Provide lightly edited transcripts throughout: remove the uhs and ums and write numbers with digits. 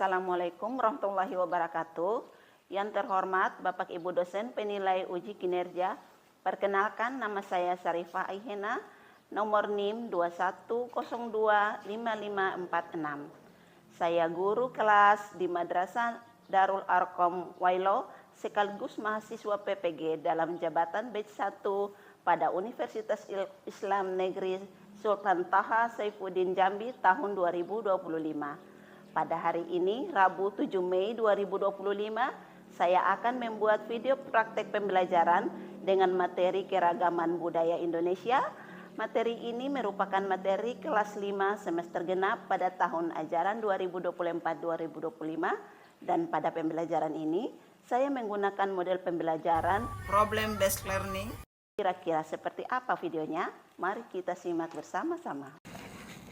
Assalamualaikum warahmatullahi wabarakatuh. Yang terhormat Bapak Ibu dosen penilai uji kinerja, perkenalkan nama saya Sarifah Aihena, nomor NIM 21025546. Saya guru kelas di Madrasah Darul Arqam Wailo sekaligus mahasiswa PPG dalam jabatan batch 1 pada Universitas Islam Negeri Sultan Taha Saifuddin Jambi tahun 2025. Pada hari ini, Rabu 7 Mei 2025, saya akan membuat video praktek pembelajaran dengan materi keragaman budaya Indonesia. Materi ini merupakan materi kelas 5 semester genap pada tahun ajaran 2024-2025, dan pada pembelajaran ini saya menggunakan model pembelajaran problem based learning. Kira-kira seperti apa videonya? Mari kita simak bersama-sama.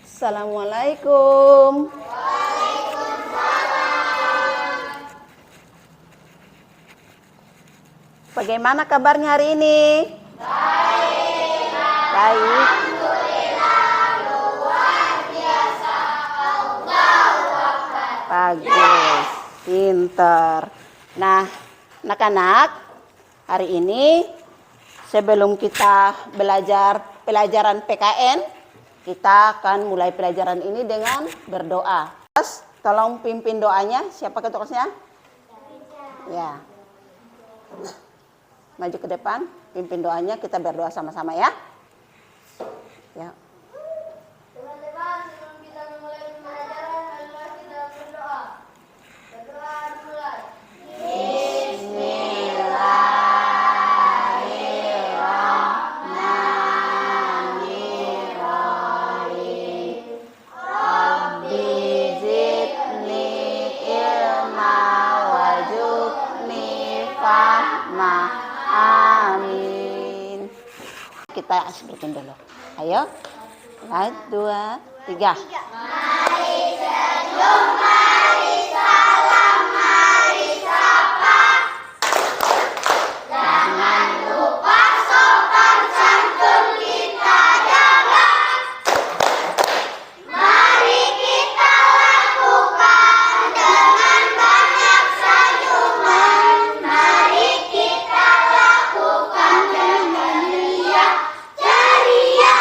Assalamualaikum. Bagaimana kabarnya hari ini? Baik. Baik. Luar biasa. Bagus, pinter. Nah, anak-anak, hari ini sebelum kita belajar pelajaran PKN, kita akan mulai pelajaran ini dengan berdoa. Terus, tolong pimpin doanya. Siapa ketuanya? Ya. Maju ke depan, pimpin doanya, kita berdoa sama-sama ya. Ya. Teman-teman, sebelum kita memulai pembelajaran, marilah kita berdoa. Berdoa dimulai. Bismillahirrahmanirrahim. Rabbi zidni ilma wajubni fahma. Amin. Kita berdoa dulu. Ayo. 1, 2, 3. Mari senyum, mari salam, mari sapa. Jangan lupa sopan santun kita jaga. Mari kita lakukan dengan banyak senyuman. Mari kita lakukan dengan riang ceria.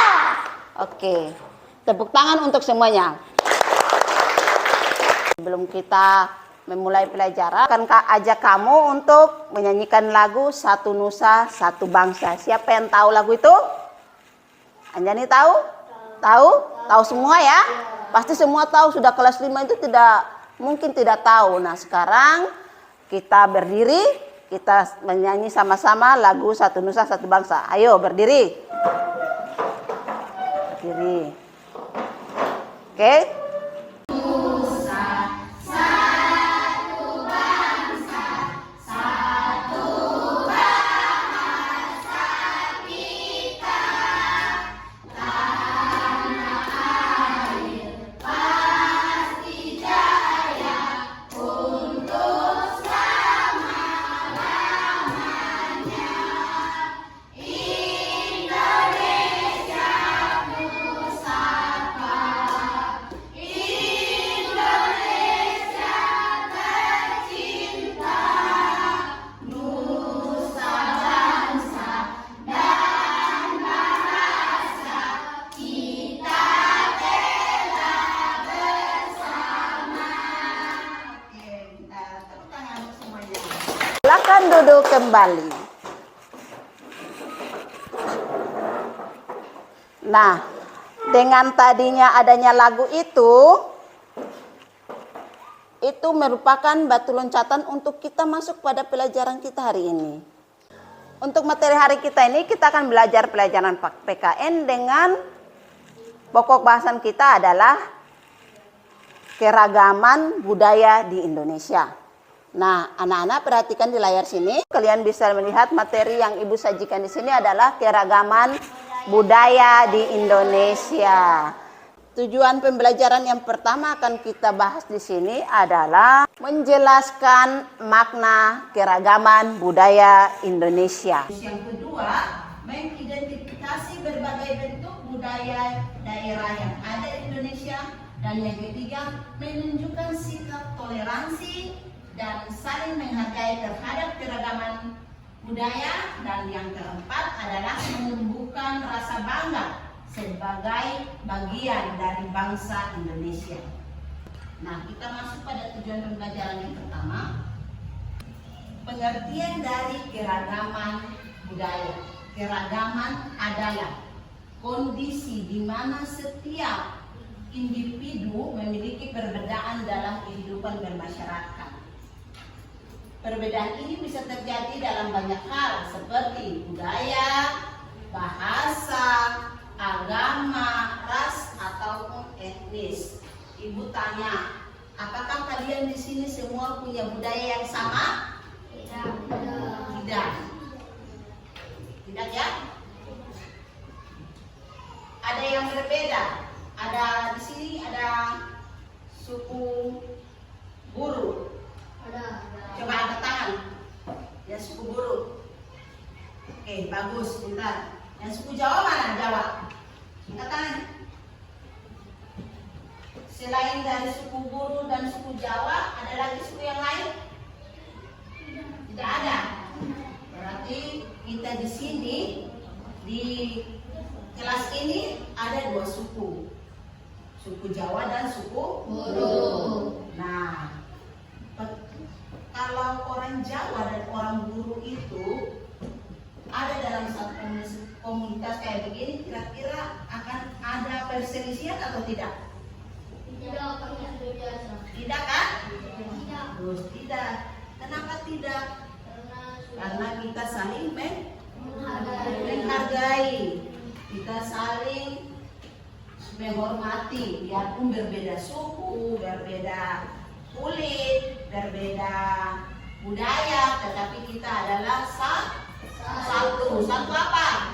Oke. Tepuk tangan untuk semuanya. Sebelum kita memulai pelajaran, akan ajak kamu untuk menyanyikan lagu Satu Nusa Satu Bangsa. Siapa yang tahu lagu itu? Anjani tahu? Tahu? Tahu semua ya? Pasti semua tahu, sudah kelas 5 itu tidak mungkin tidak tahu. Nah, sekarang kita berdiri, kita menyanyi sama-sama lagu Satu Nusa Satu Bangsa. Ayo berdiri. Berdiri. Oke? Silakan duduk kembali. Nah, dengan tadinya adanya lagu itu merupakan batu loncatan untuk kita masuk pada pelajaran kita hari ini. Untuk materi hari kita ini, kita akan belajar pelajaran PKN dengan pokok bahasan kita adalah keragaman budaya di Indonesia. Nah, anak-anak perhatikan di layar sini. Kalian bisa melihat materi yang Ibu sajikan di sini adalah keragaman budaya di Indonesia. Tujuan pembelajaran yang pertama akan kita bahas di sini adalah menjelaskan makna keragaman budaya Indonesia. Yang kedua, mengidentifikasi berbagai bentuk budaya daerah yang ada di Indonesia Dan yang ketiga, menunjukkan sikap toleransi dan saling menghargai terhadap keragaman budaya. Dan yang keempat adalah menumbuhkan rasa bangga sebagai bagian dari bangsa Indonesia. Nah, kita masuk pada tujuan pembelajaran yang pertama. Pengertian dari keragaman budaya. Keragaman adalah kondisi di mana setiap individu memiliki perbedaan dalam kehidupan bermasyarakat. Perbedaan ini bisa terjadi dalam banyak hal seperti budaya, bahasa, agama, ras, ataupun etnis. Ibu tanya, apakah kalian di sini semua punya budaya yang sama? Tidak. Tidak ya? Ada yang berbeda. Ada di sini ada suku Buru. Coba angkat tangan. Ya, suku Buru. Oke, bagus, pintar. Yang suku Jawa mana? Jawa. Angkat tangan. Selain dari suku Buru dan suku Jawa, ada lagi suku yang lain? Tidak ada. Berarti kita di sini di kelas ini ada dua suku. Suku Jawa dan suku Buru. Nah, kalau orang Jawa dan orang Buru itu ada dalam satu komunitas kayak begini, kira-kira akan ada perselisihan atau tidak? Tidak kan? Terus tidak. Kenapa tidak? Karena kita saling menghargai, kita saling menghormati, biarpun berbeda suku, berbeda kulit, berbeda budaya, tetapi kita adalah satu. Satu apa?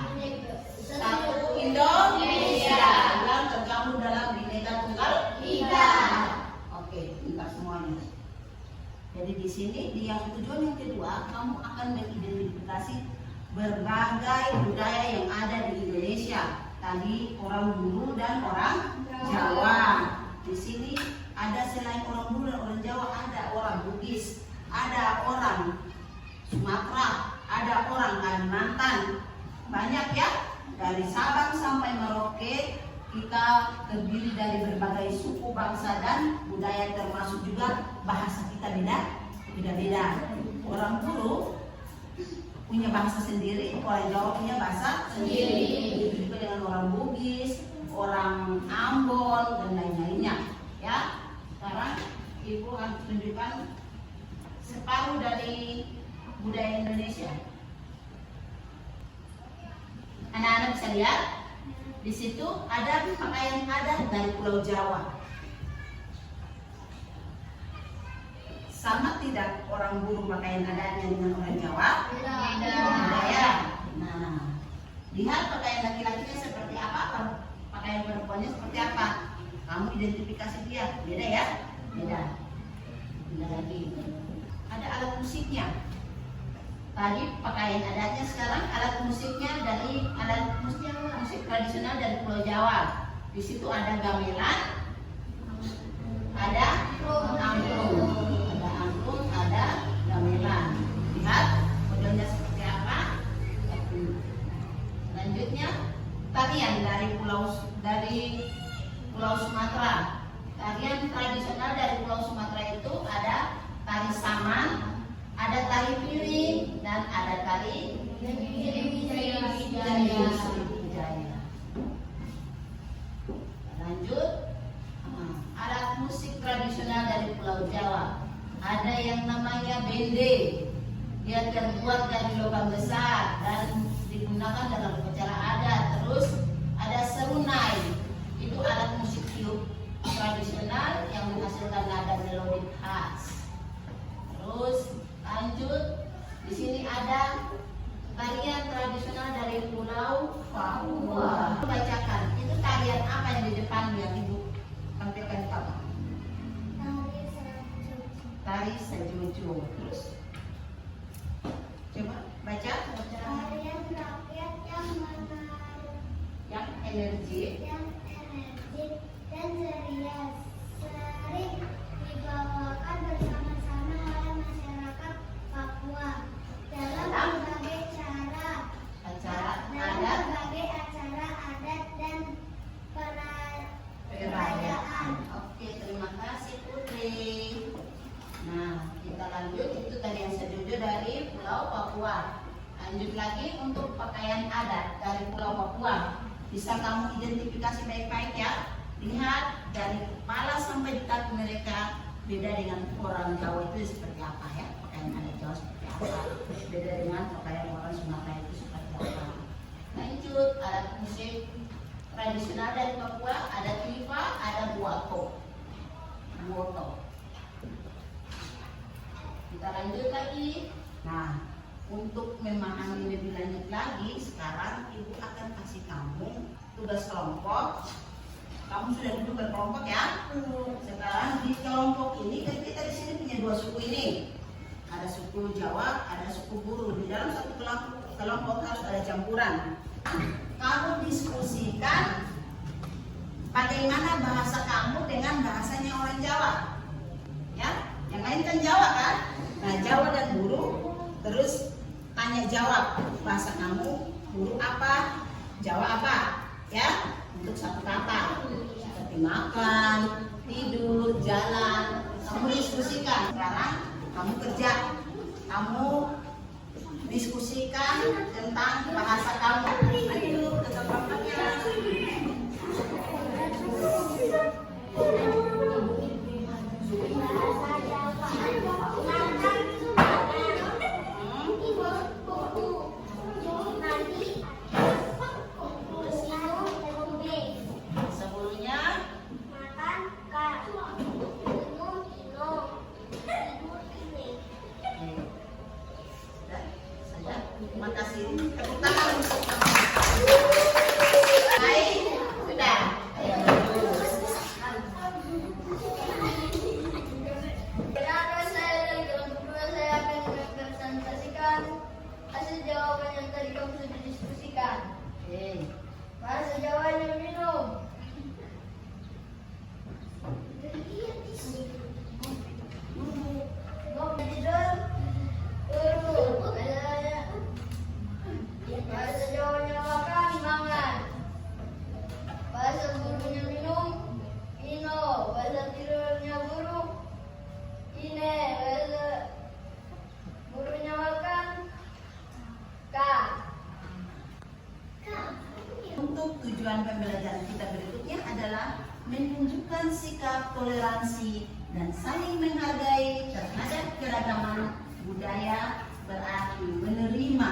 Satu Indonesia. Dalam tergabung dalam Bhinneka Tunggal Ika. Oke, pintar semuanya. Jadi di sini di yang tujuan yang kedua, kamu akan mengidentifikasi berbagai budaya yang ada di Indonesia. Tadi orang Buru dan orang Jawa. Di sini ada selain orang Buru dan orang Jawa, ada orang Bugis, ada orang Sumatera, ada orang Kalimantan. Banyak ya. Dari Sabang sampai Merauke, kita terdiri dari berbagai suku, bangsa, dan budaya, termasuk juga bahasa kita beda-beda. Orang Buru punya bahasa sendiri, orang Jawa punya bahasa sendiri. Begitu juga dengan orang Bugis, orang Ambon, dan lain-lainnya. Ya, sekarang Ibu akan tunjukkan separuh dari budaya Indonesia. Anak-anak bisa lihat, di situ ada pakaian adat dari Pulau Jawa. Sama tidak orang Buru pakaian adatnya dengan orang Jawa? Tidak ya. Nah, lihat pakaian laki-lakinya seperti apa, pakaian perempuannya seperti apa. Kamu identifikasi dia, beda ya? Beda. Beda lagi. Ada alat musiknya. Tadi pakaian adatnya, sekarang alat musiknya dari alat musik tradisional dari Pulau Jawa. Di situ ada gamelan, ada angklung, ada gamelan. Lihat modelnya seperti apa. Selanjutnya tarian dari Pulau Sumatera. Tarian tradisional dari Pulau Sumatera itu ada tari saman, ada tari piring, dan ada tari Wijaya. Lanjut, alat musik tradisional dari Pulau Jawa. Ada yang namanya bende. Dia terbuat dari logam besar dan digunakan dalam upacara adat. Terus ada serunai. Itu alat musik tiup tradisional yang menghasilkan nada melodik khas. Terus lanjut, di sini ada tarian tradisional dari Pulau Papua. Bacakan, itu tarian apa yang di depan yang Ibu tampilkan di papan? Tari Sajojo. Terus coba baca. Tarian rakyat yang menarik, Yang energi dan ceria. Lanjut lagi untuk pakaian adat dari Pulau Papua. Bisa kamu identifikasi baik-baik ya. Lihat dari kepala sampai di kaki mereka beda dengan orang Jawa itu seperti apa ya. Pakaian adat Jawa seperti apa. Beda dengan pakaian orang Sumatera itu seperti apa. Lanjut, alat musik tradisional dari Papua, ada tifa, ada buato. Kita lanjut lagi. Nah, untuk memahami lebih lanjut lagi, sekarang ibu akan kasih kamu tugas kelompok. Kamu sudah duduk berkelompok ya. Sekarang di kelompok ini kan kita di sini punya dua suku ini. Ada suku Jawa, ada suku Buru. Di dalam satu kelompok harus ada campuran. Kamu diskusikan bagaimana bahasa kamu dengan bahasanya orang Jawa. Ya, yang lain kan Jawa kan? Nah, Jawa dan Buru terus tanya jawab, bahasa kamu Buru apa, Jawa apa, ya, untuk satu kata seperti makan, tidur, jalan. Kamu diskusikan. Sekarang kamu kerja, kamu diskusikan tentang bahasa kamu. Ayo ke tempatnya. Terima kasih. Tepuk tangan untuk baik, sudah. Perkenalkan, saya dari kelompok 2. Saya akan mempresentasikan hasil jawaban yang tadi kamu sudah diskusikan. Bahasa Jawanya minum. Tidur. Turun. Bahasa Jawanya makan, mangan. Bahasa Burunya minum, ino. Bahasa tidurnya Buru, ine. Bahasa Burunya makan, ka. Untuk tujuan pembelajaran kita berikutnya adalah menunjukkan sikap toleransi dan saling menghargai terhadap keragaman budaya, berarti menerima,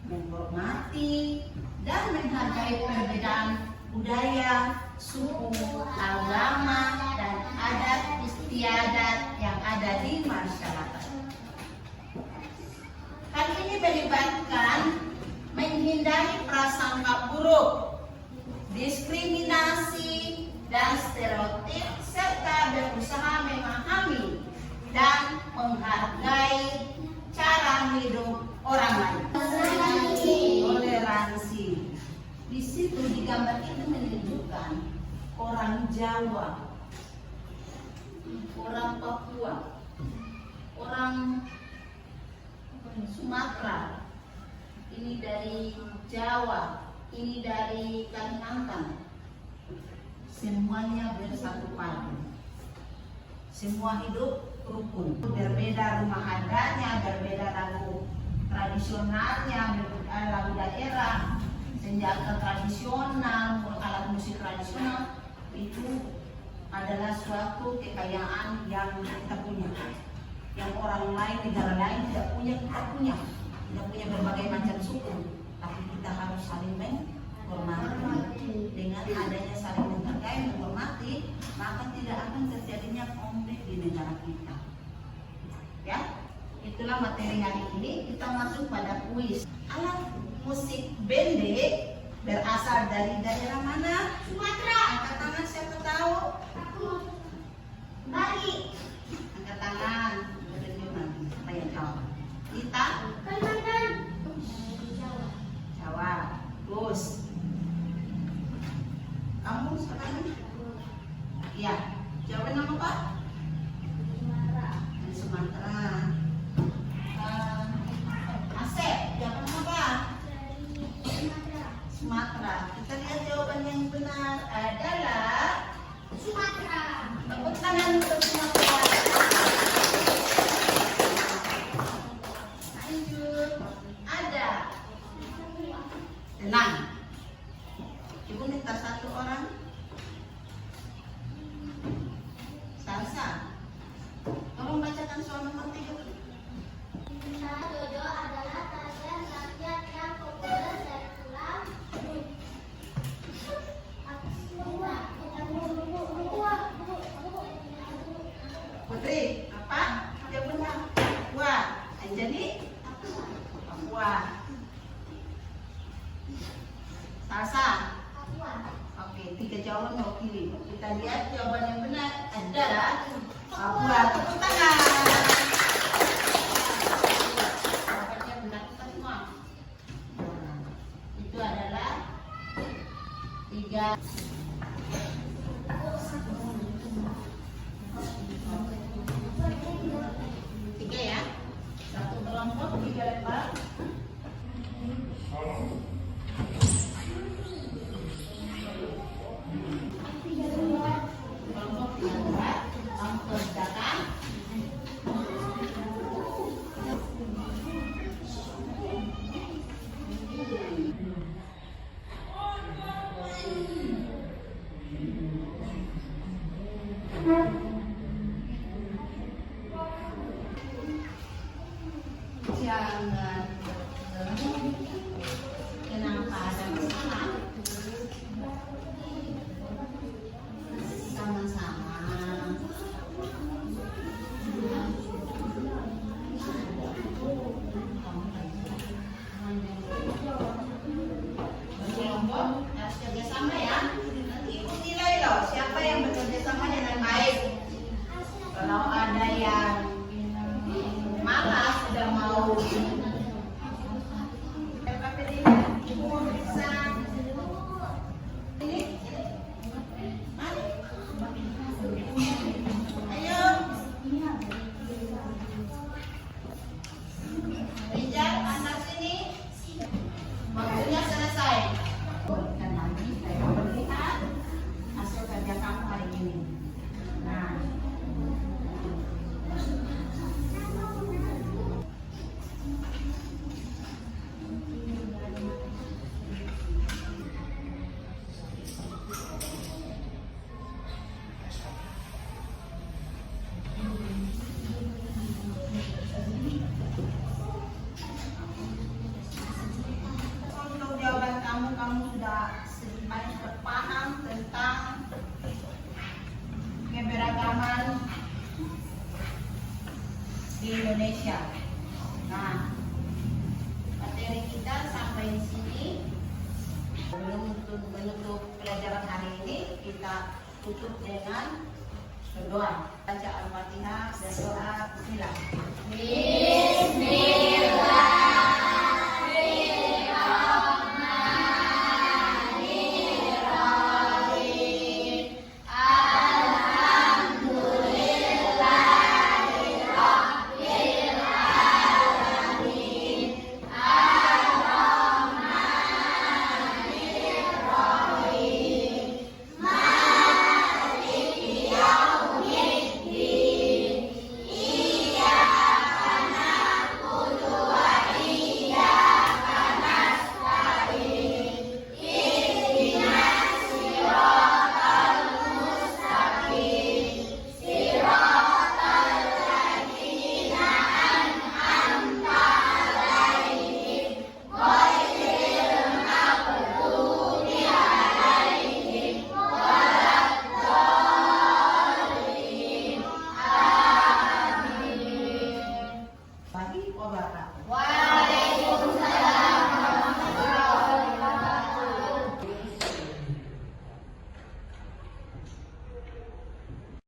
menghormati, dan menghargai perbedaan budaya, suku, agama, dan adat istiadat yang ada di masyarakat. Hal ini melibatkan menghindari prasangka buruk, diskriminasi, dan stereotip, serta berusaha memahami dan menghargai cara hidup orang lain. Toleransi. Di situ di gambar itu menunjukkan orang Jawa, orang Papua, orang Sumatera, ini dari Jawa, ini dari Kalimantan. Semuanya bersatu padu. Semua hidup rukun. Berbeda rumah adatnya, berbeda lagu tradisionalnya, berbeda lagu daerah, senjata tradisional, alat musik tradisional, itu adalah suatu kekayaan yang kita punya, yang orang lain, negara lain tidak punya, kita punya. Kita punya berbagai macam suku, tapi kita harus saling menghormati. Dengan adanya saling menghargai, menghormati, maka tidak akan terjadinya konflik di negara kita. Ya, itulah materi hari ini. Kita masuk pada kuis. Alat musik bende berasal dari daerah mana? Sumatera. Angkat tangan, siapa tahu? Aku. Bali. Angkat tangan. Siapa yang tahu? Kita? Kalimantan. Jawa. Jawa. Terus kamu sekarang? Iya. Jawa nama apa? Sumatera. Dari Sumatera. Asep, Jawa nama apa? Dari Sumatera. Sumatera. Kita lihat jawaban yang benar adalah Sumatera. tepuk tangan untuk Sumatera. Lanjut. Ada Jelaskan soal nomor 3. Jojo adalah tarian rakyat yang populer dari pulau. Putri, apa? Yang benar. Papua. Anjani? Papua. Salsa. Oke, 3 jawaban mewakili. Kita lihat jawaban yang benar adalah Papua. Tepuk tangan. Jawabannya benar kita semua. Itu adalah 3. Tiga ya. 1 kelompok, 3 lempar. Kelompok 3 langsung kerjakan. Jangan kenapa ada masalah, sama-sama. Berkelompok harus kerjasama ya. Nanti ibu nilai loh siapa yang bekerja sama dengan baik. Kalau ada yang malas sudah mau ibu mau periksa ini, ayo Rijal anak sini, waktunya selesai. Dan nanti saya melihat hasil kerja kamu hari ini. Nah, untuk jawaban kamu sudah sedikit paham tentang keberagaman di Indonesia. Nah, materi kita sampai di sini. Sebelum menutup pelajaran hari ini, kita tutup dengan berdoa. Baca Al-Fatihah dan doa. Bismillah.